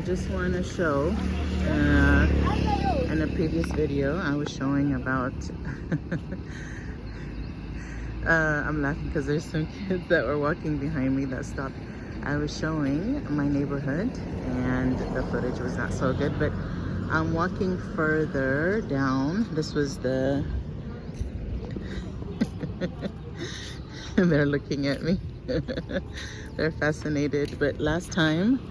just want to show, in a previous video, I was showing about, I'm laughing because there's some kids that were walking behind me that stopped. I was showing my neighborhood and the footage was not so good, but I'm walking further down. This was the, they're looking at me. They're fascinated, but last time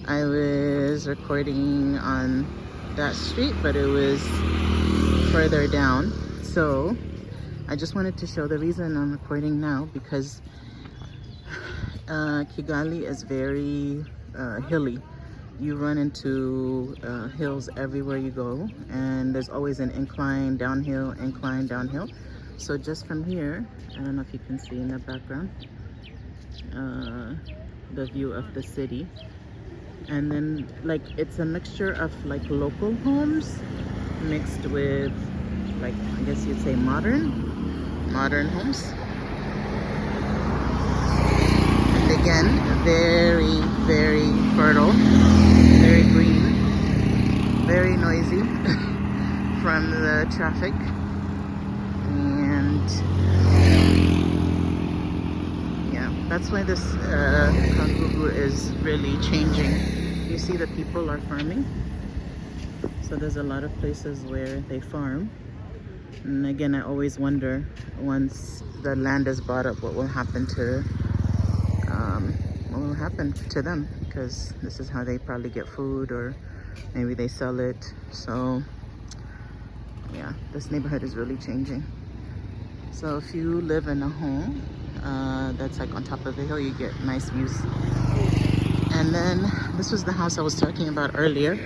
I was recording on that street, but it was further down. So I just wanted to show the reason I'm recording now, because Kigali is very hilly. You run into hills everywhere you go, and there's always an incline, downhill, So just from here, I don't know if you can see in the background, the view of the city. And then like it's a mixture of like local homes mixed with, like, I guess you'd say modern homes. And again, very, very fertile, very green, very noisy from the traffic. And yeah, that's why this Kagugu is really changing. You see the people are farming. So there's a lot of places where they farm. And again, I always wonder, once the land is bought up, what will happen to them, because this is how they probably get food, or maybe they sell it. So yeah, this neighborhood is really changing. So if you live in a home that's like on top of a hill, you get nice views. And then this was the house I was talking about earlier,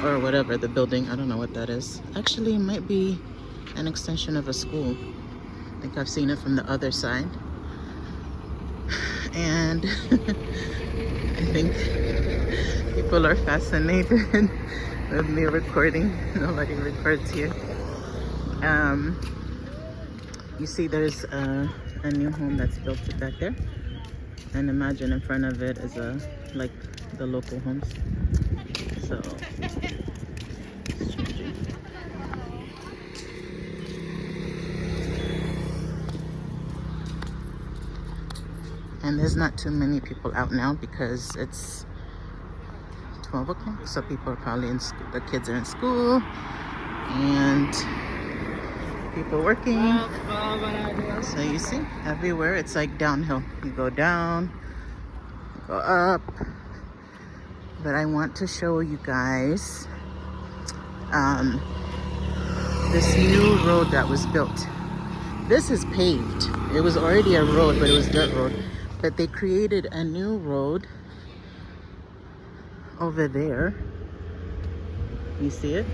or whatever, the building, I don't know what that is. Actually, it might be an extension of a school. I think I've seen it from the other side. And I think people are fascinated with me recording. Nobody records here. You see there's a new home that's built back there. And imagine in front of it is like the local homes. So it's changing. And there's not too many people out now because it's 12 o'clock. So people are probably in school. The kids are in school and people working. So you see, everywhere it's like downhill. You go down, you go up. But I want to show you guys this new road that was built. This is paved. It was already a road, but it was dirt road. But they created a new road over there. You see it?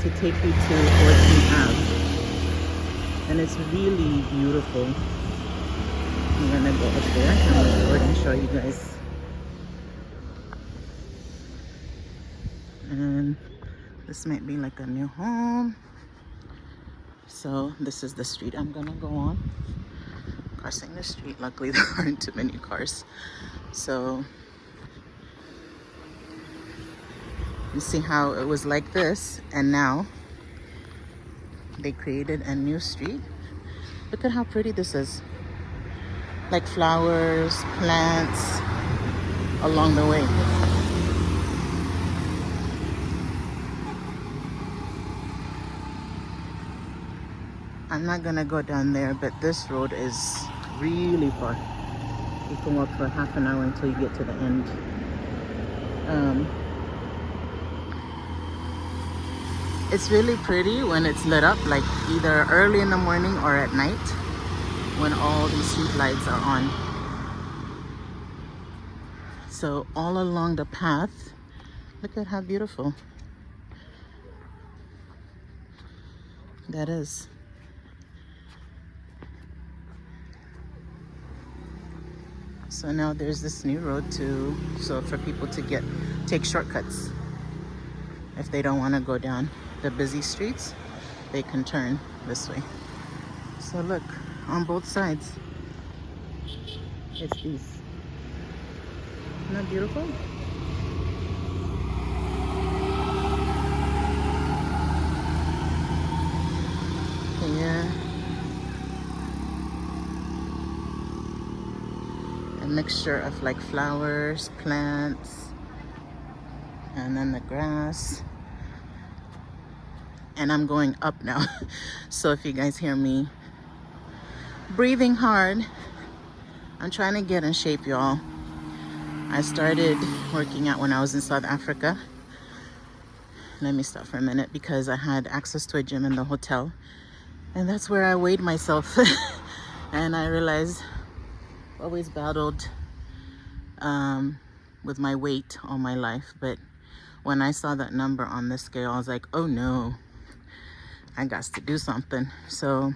To take you to 14th Ave. And it's really beautiful. I'm gonna go up there and show you guys. And this might be like a new home. So this is the street I'm gonna go on. Crossing the street. Luckily there aren't too many cars. So you see how it was like this, and now they created a new street. Look at how pretty this is. Like flowers, plants along the way. I'm not gonna go down there, but this road is really far. You can walk for half an hour until you get to the end. It's really pretty when it's lit up, like either early in the morning or at night, when all these street lights are on. So all along the path, look at how beautiful that is. So now there's this new road so for people to take shortcuts. If they don't want to go down the busy streets, they can turn this way. So look, on both sides, it's these. Isn't that beautiful? mixture of like flowers, plants, and then the grass. And I'm going up now. So if you guys hear me breathing hard, I'm trying to get in shape, y'all. I started working out when I was in South Africa. Let me stop for a minute because I had access to a gym in the hotel. And that's where I weighed myself. And I realized I always battled with my weight all my life. But when I saw that number on the scale, I was like, oh no, I got to do something. So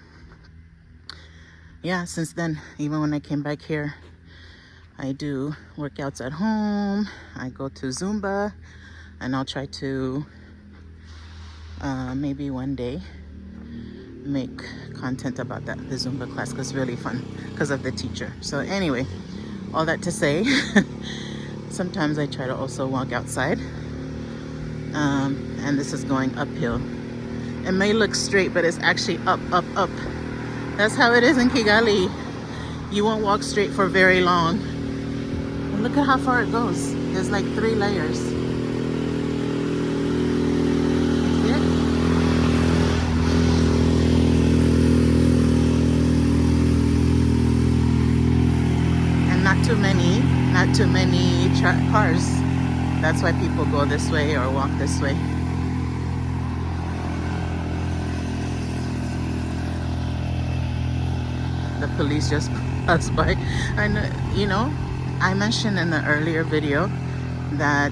yeah, since then, even when I came back here, I do workouts at home. I go to Zumba, and I'll try to maybe one day make content about that, the Zumba class, because it's really fun because of the teacher. So anyway, all that to say, sometimes I try to also walk outside, and this is going uphill. It may look straight, but it's actually up, up, up. That's how it is in Kigali. You won't walk straight for very long. And look at how far it goes. There's like 3 layers. See it? And not too many cars. That's why people go this way or walk this way. The police just passed by. And you know, I mentioned in the earlier video that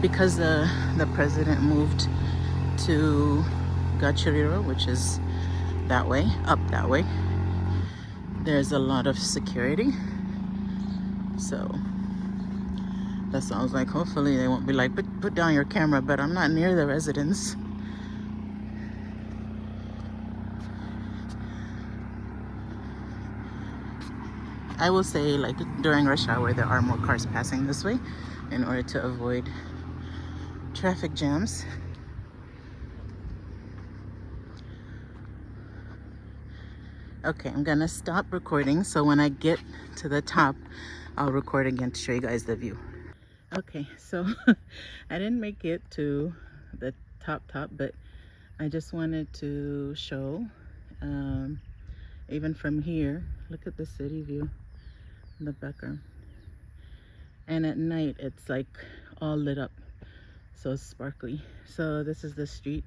because the president moved to Gachiriro, which is that way, up that way, there's a lot of security. So that's why I was like, hopefully they won't be like, put down your camera, but I'm not near the residence. I will say, like, during rush hour there are more cars passing this way in order to avoid traffic jams. Okay, I'm gonna stop recording, so when I get to the top I'll record again to show you guys the view. Okay, so I didn't make it to the top, but I just wanted to show, even from here, look at the city view in the background. And at night it's like all lit up, so sparkly. So this is the street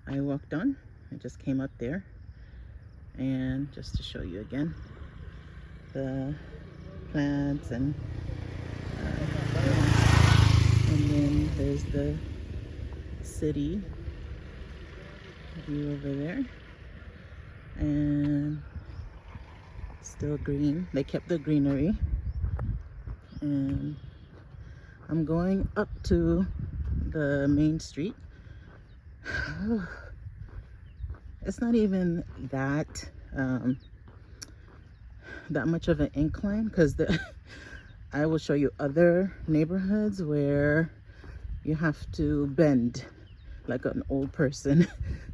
I walked on. I just came up there, and just to show you again the plants, and then there's the city view over there, and still green. They kept the greenery. And I'm going up to the main street. It's not even that much of an incline, because I will show you other neighborhoods where you have to bend like an old person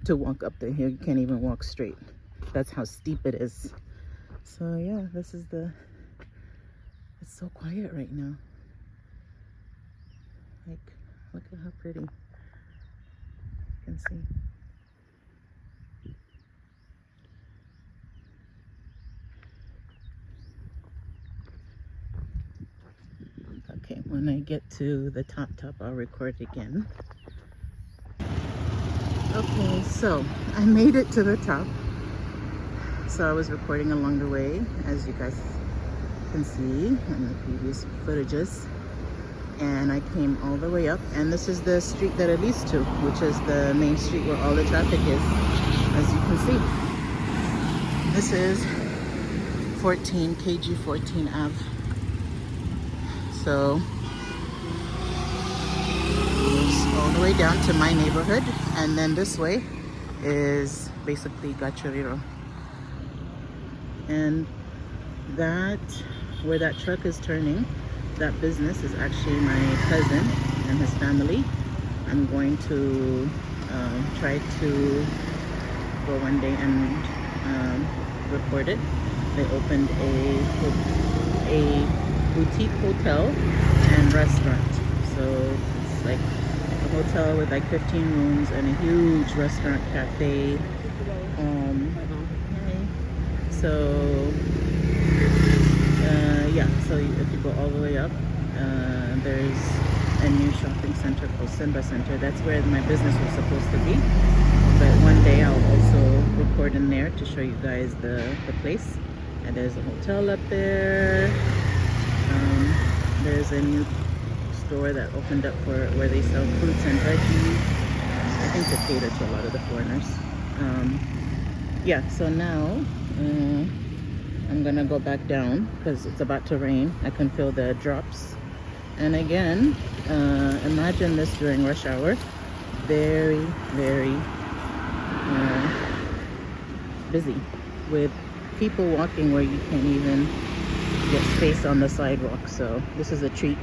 to walk up the hill. You can't even walk straight. That's how steep it is. So yeah, this is it's so quiet right now. Like, look at how pretty. You can see. Okay, when I get to the top, I'll record again. Okay, so I made it to the top. So I was recording along the way, as you guys can see in the previous footages. And I came all the way up, and this is the street that it leads to, which is the main street where all the traffic is, as you can see. This is KG 14 Ave. So all the way down to my neighborhood, and then this way is basically Gachiriro. And that, where that truck is turning, that business is actually my cousin and his family. I'm going to try to go one day and record it. they opened a boutique hotel and restaurant. So it's like a hotel with like 15 rooms and a huge restaurant cafe. So yeah, so if you go all the way up, there's a new shopping center called Simba Center. That's where my business was supposed to be, but one day I'll also record in there to show you guys the place. And there's a hotel up there. There's a new store that opened up for where they sell fruits and veggies, I think to cater to a lot of the foreigners. Yeah, so now I'm gonna go back down because it's about to rain. I can feel the drops. And again, imagine this during rush hour. Very, very busy with people walking where you can't even get space on the sidewalk. So this is a treat.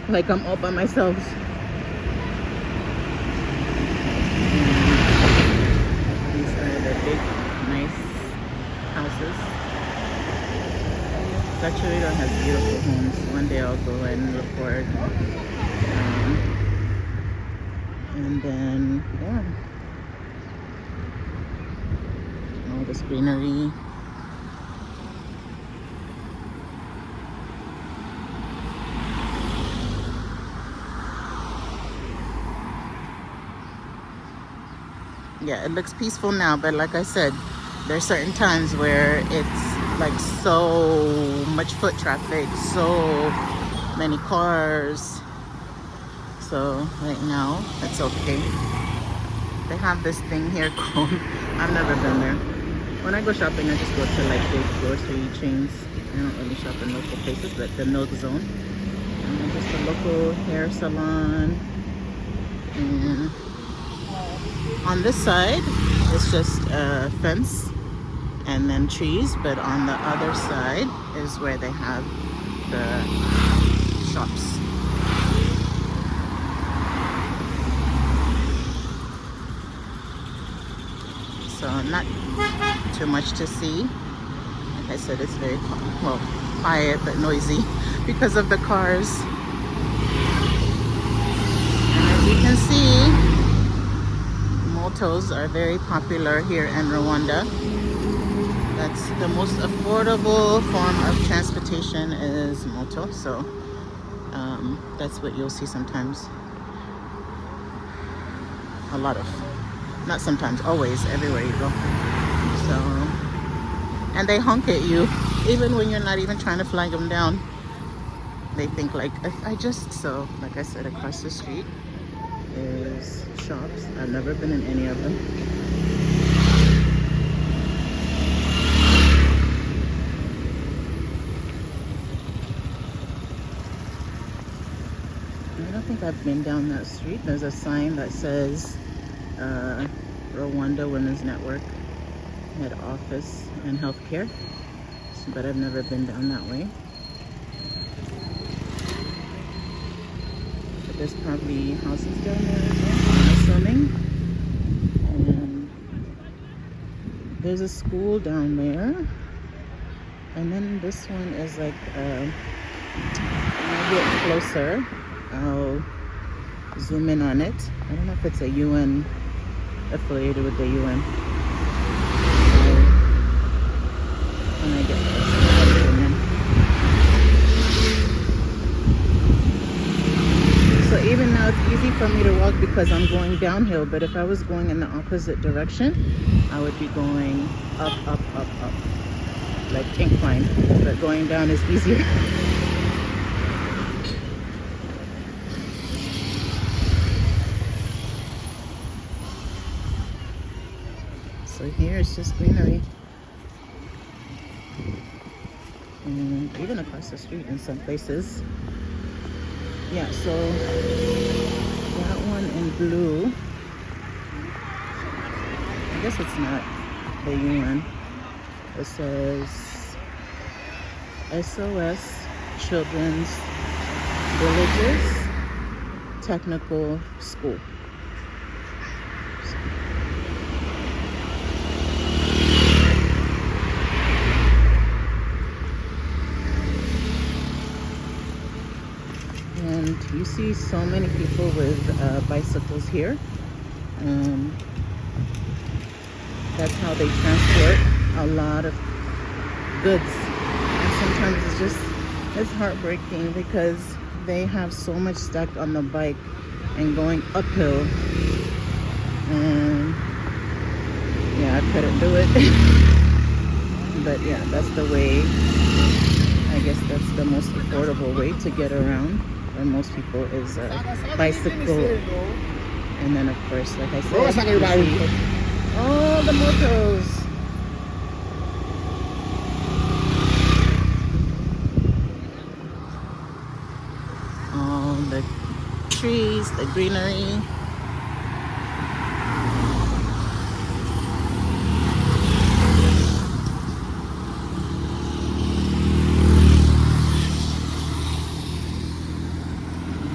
Like I'm all by myself. These are the big, nice houses. Sachurito has beautiful homes. One day I'll go and record. And then, yeah. All this greenery. Yeah, it looks peaceful now, but like I said, there's certain times where it's like so much foot traffic, so many cars. So right now, it's okay. They have this thing here called, I've never been there. When I go shopping, I just go to like big grocery chains. I don't really shop in local places, but the Milk Zone. And then just a local hair salon. And on this side, it's just a fence and then trees, but on the other side is where they have the shops. So not too much to see. Like I said, it's very quiet but noisy because of the cars. And as you can see, motos are very popular here in Rwanda. That's the most affordable form of transportation is moto. So that's what you'll see sometimes. A lot of, not sometimes, always, everywhere you go. So, and they honk at you even when you're not even trying to flag them down. They think like, so like I said, across the street is shops. I've never been in any of them. I don't think I've been down that street. There's a sign that says Rwanda Women's Network Head Office and Healthcare, but I've never been down that way. But there's probably houses down there as well, I'm assuming. And there's a school down there. And then this one is like, when I get closer, I'll zoom in on it. I don't know if it's a UN, affiliated with the UN. When I get closer, I'll zoom in. So even now it's easy for me to walk because I'm going downhill, but if I was going in the opposite direction, I would be going up, up, up, up, like incline, but going down is easier. So here it's just greenery. And even across the street in some places. Yeah, so that one in blue, I guess it's not the UN. It says SOS Children's Villages Technical School. and you see so many people with bicycles here. That's how they transport a lot of goods. And sometimes it's heartbreaking because they have so much stuck on the bike and going uphill. And yeah, I couldn't do it. But yeah, that's the way. I guess that's the most affordable way to get around for most people is a bicycle. And then of course, like I said, you see all the motos. All the trees, the greenery.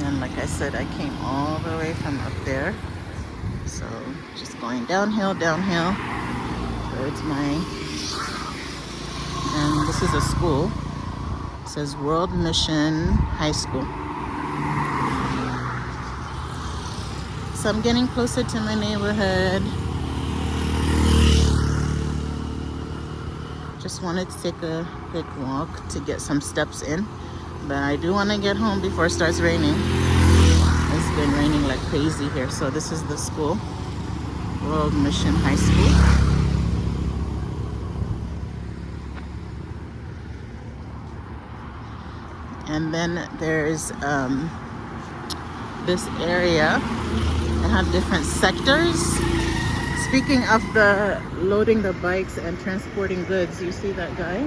And like I said, I came all the way from up there. So just going downhill towards and this is a school. It says World Mission High School. So I'm getting closer to my neighborhood. Just wanted to take a quick walk to get some steps in. But I do want to get home before it starts raining. It's been raining like crazy here. So this is the school, World Mission High School. And then there's this area. They have different sectors. Speaking of the loading the bikes and transporting goods, you see that guy?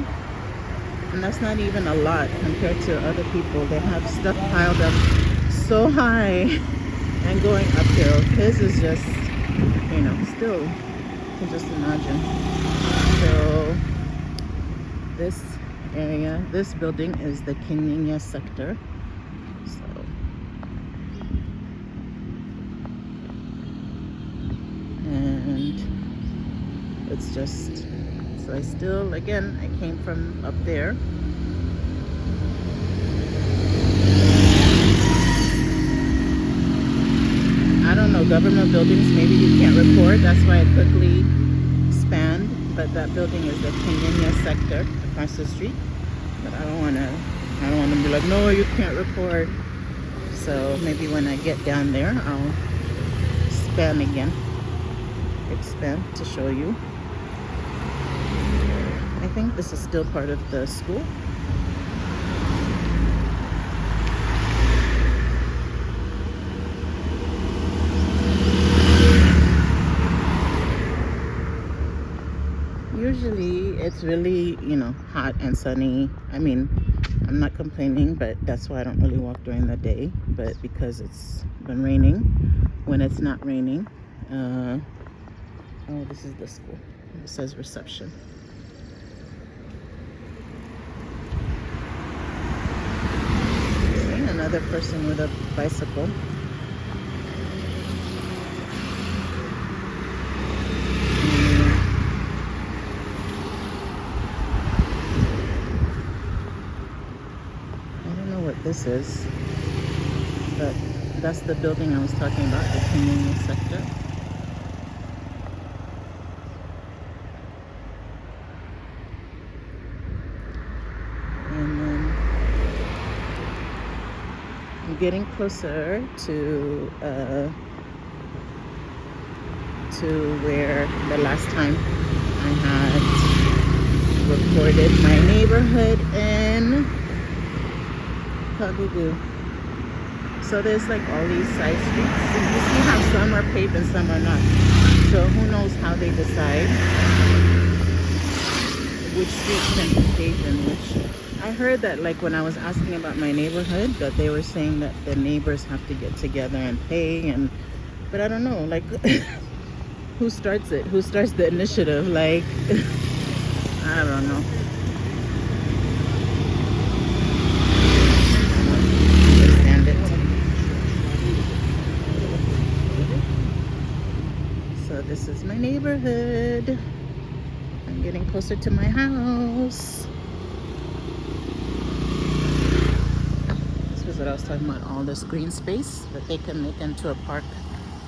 And that's not even a lot compared to other people. They have stuff piled up so high and going uphill. His is just, you know, still, you can just imagine. So this area, this building is the Kigali sector. So and it's just, so I still, again, I came from up there. I don't know, government buildings, maybe you can't record, that's why I quickly spanned, but that building is the Kigali sector across the street. But I don't want to be like, no, you can't record. So maybe when I get down there, I'll span again, expand to show you. I think this is still part of the school. Usually it's really, you know, hot and sunny. I mean, I'm not complaining, but that's why I don't really walk during the day. But because it's been raining, when it's not raining, oh, this is the school. It says reception. Okay, another person with a bicycle. This is, but that's the building I was talking about, the Kigali sector. And then I'm getting closer to where the last time I had recorded my neighborhood in Kigali. So there's like all these side streets. You see how some are paved and some are not. So who knows how they decide which streets can be paved and which. I heard that, like, when I was asking about my neighborhood, that they were saying that the neighbors have to get together and pay, and but I don't know, like who starts it? Who starts the initiative? Like I don't know. This is my neighborhood. I'm getting closer to my house. This was what I was was talking about all this green space that they can make into a park.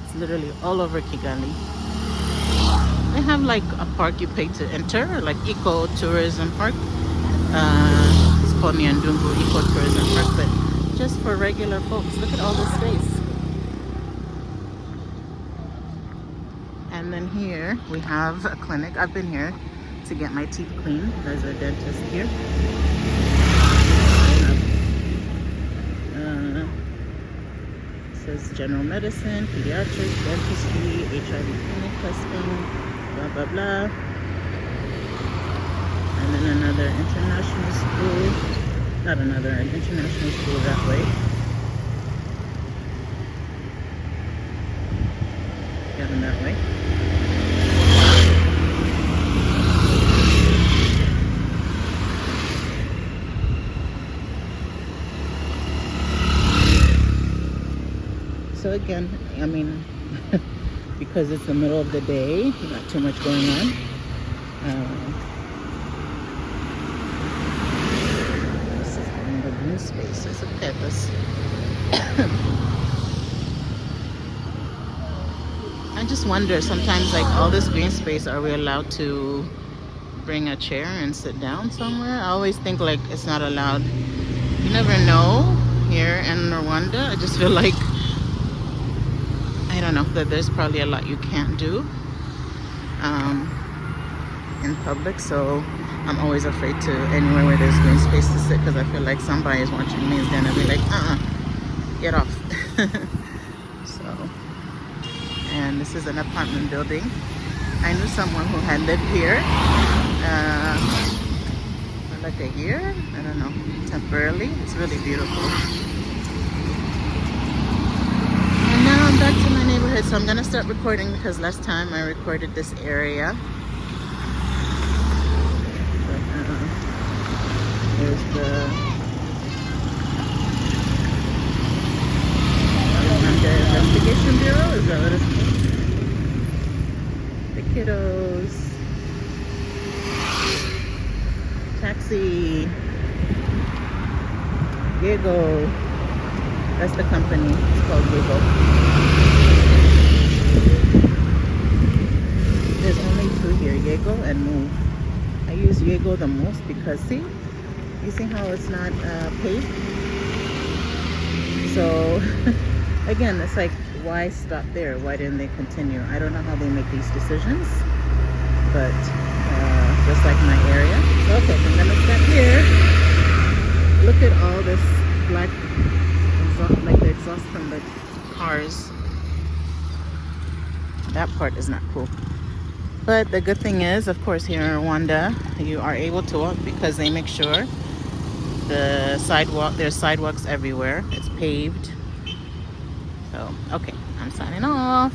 It's literally all over Kigali. They have like a park you pay to enter, like eco tourism park. It's called Nyandungu Eco Tourism Park, but just for regular folks. Look at all this space. And then here we have a clinic. I've been here to get my teeth cleaned. There's a dentist here. It says general medicine, pediatrics, dentistry, HIV clinic testing, blah blah blah. And then another international school. Not another, an international school that way. Going that way. So again, I mean, because it's the middle of the day, not too much going on. This is kind of green spaces. Look at this. I just wonder sometimes, like all this green space, are we allowed to bring a chair and sit down somewhere? I always think like it's not allowed. You never know here in Rwanda. I just feel like, I don't know, that there's probably a lot you can't do in public, so I'm always afraid to anywhere where there's green space to sit, because I feel like somebody is watching me is gonna be like, get off. So, and this is an apartment building. I knew someone who had lived here for like a year, I don't know, temporarily. It's really beautiful. Now I'm back to my neighborhood, so I'm gonna start recording because last time I recorded this area. But, there's the Investigation Bureau, is that what it's called? The kiddos. Taxi. Gigo. That's the company. It's called Gigo. There's only two here, Yego and Move. I use Yego the most because, see? You see how it's not paved? So, again, it's like, why stop there? Why didn't they continue? I don't know how they make these decisions, but just like my area. So, okay, I'm gonna stop here. Look at all this black exhaust, like the exhaust from the cars. That part is not cool. But the good thing is, of course, here in Rwanda, you are able to walk because they make sure the sidewalk, there's sidewalks everywhere. It's paved. So, okay, I'm signing off.